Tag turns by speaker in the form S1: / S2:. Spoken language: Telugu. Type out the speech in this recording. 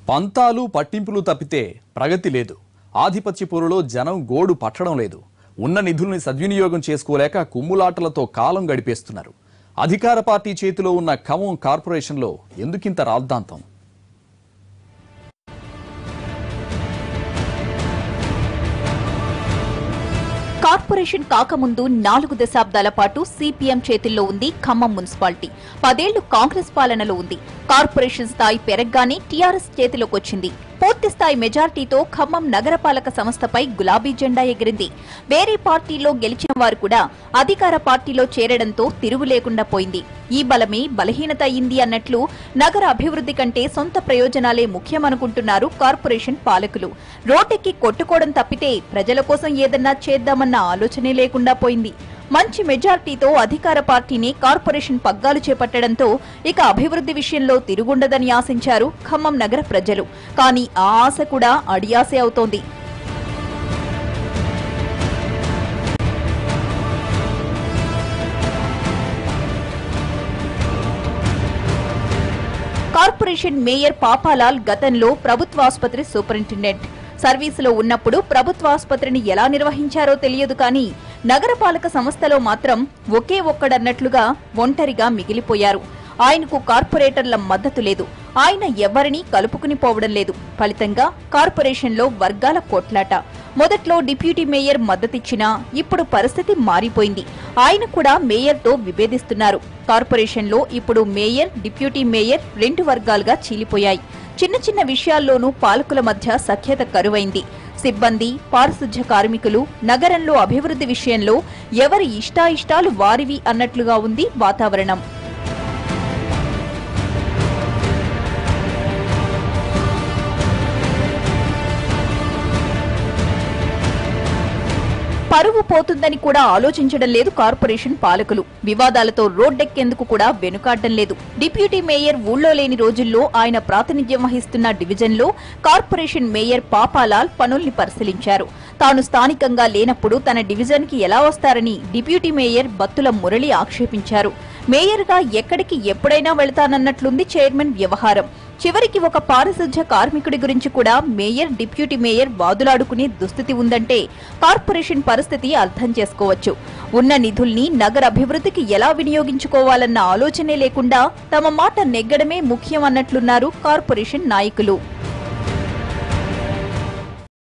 S1: పంతాలు పట్టింపులు తప్పితే ప్రగతి లేదు. ఆధిపత్య పోరులో జనం గోడు పట్టడం లేదు. ఉన్న నిధుల్ని సద్వినియోగం చేసుకోలేక కుమ్ములాటలతో కాలం గడిపేస్తున్నారు. అధికార పార్టీ చేతిలో ఉన్న ఖమ్మం కార్పొరేషన్లో ఎందుకింత రాద్ధాంతం?
S2: కార్పొరేషన్ కాకముందు 4 దశాబ్దాల పాటు సిపిఎం చేతుల్లో ఉంది ఖమ్మం మున్సిపాలిటీ. 10 ఏళ్లు కాంగ్రెస్ పాలనలో ఉంది. కార్పొరేషన్ స్థాయి పెరగగానే టీఆర్ఎస్ చేతిలోకొచ్చింది. పూర్తి స్థాయి మెజార్టీతో ఖమ్మం నగరపాలక సంస్థపై గులాబీ జెండా ఎగిరింది. వేరే పార్టీలో గెలిచిన వారు కూడా అధికార పార్టీలో చేరడంతో తిరుగు లేకుండా పోయింది. ఈ బలమే బలహీనత అయింది అన్నట్లు నగర అభివృద్ధి కంటే సొంత ప్రయోజనాలే ముఖ్యమనుకుంటున్నారు కార్పొరేషన్ పాలకులు. రోడ్డెక్కి కొట్టుకోవడం తప్పితే ప్రజల కోసం ఏదన్నా చేద్దామన్న ఆలోచనే లేకుండా పోయింది. మంచి మెజార్టీతో అధికార పార్టీని కార్పొరేషన్ పగ్గాలు చేపట్టడంతో ఇక అభివృద్ధి విషయంలో తిరుగుండదని ఆశించారు ఖమ్మం నగర ప్రజలు. కానీ ఆ ఆశ కూడా అడియాసే అవుతోంది. కార్పొరేషన్ మేయర్ పాపాలాల్ గతంలో ప్రభుత్వాసుపత్రి సూపరింటెండెంట్. సర్వీసులో ఉన్నప్పుడు ప్రభుత్వాసుపత్రిని ఎలా నిర్వహించారో తెలియదు కానీ నగరపాలక సంస్థలో మాత్రం ఒకే ఒక్కడన్నట్లుగా ఒంటరిగా మిగిలిపోయారు. ఆయనకు కార్పొరేటర్ల మద్దతు లేదు. ఆయన ఎవరినీ కలుపుకుని పోవడం లేదు. ఫలితంగా కార్పొరేషన్లో వర్గాల కొట్లాట. మొదట్లో డిప్యూటీ మేయర్ మద్దతిచ్చినా ఇప్పుడు పరిస్థితి మారిపోయింది. ఆయన కూడా మేయర్తో విభేదిస్తున్నారు. కార్పొరేషన్లో ఇప్పుడు మేయర్, డిప్యూటీ మేయర్ 2 వర్గాలుగా చీలిపోయాయి. చిన్న చిన్న విషయాల్లోనూ పాలకుల మధ్య సఖ్యత కరువైంది. సిబ్బంది, పారిశుధ్య కార్మికులు, నగరంలో అభివృద్ధి విషయంలో ఎవరి ఇష్టాయిష్టాలు వారివి అన్నట్లుగా ఉంది వాతావరణం. పరువు పోతుందని కూడా ఆలోచించడం లేదు కార్పొరేషన్ పాలకులు. వివాదాలతో రోడ్డెక్కేందుకు కూడా వెనుకాడడం లేదు. డిప్యూటీ మేయర్ ఊళ్ళో లేని రోజుల్లో ఆయన ప్రాతినిధ్యం వహిస్తున్న డివిజన్లో కార్పొరేషన్ మేయర్ పాపాలాల్ పనుల్ని పరిశీలించారు. తాను స్థానికంగా లేనప్పుడు తన డివిజన్కి ఎలా వస్తారని డిప్యూటీ మేయర్ బత్తుల మురళి ఆక్షేపించారు. మేయర్గా ఎక్కడికి ఎప్పుడైనా వెళతానన్నట్లుంది చైర్మన్ వ్యవహారం. చివరికి ఒక పారిశుధ్య కార్మికుడి గురించి కూడా మేయర్, డిప్యూటీ మేయర్ వాదులాడుకునే దుస్థితి ఉందంటే కార్పొరేషన్ పరిస్థితి అర్థం చేసుకోవచ్చు. ఉన్న నిధుల్ని నగర అభివృద్ధికి ఎలా వినియోగించుకోవాలన్న ఆలోచనే లేకుండా తమ మాట నెగ్గడమే ముఖ్యం అన్నట్లున్నారు కార్పొరేషన్ నాయకులు.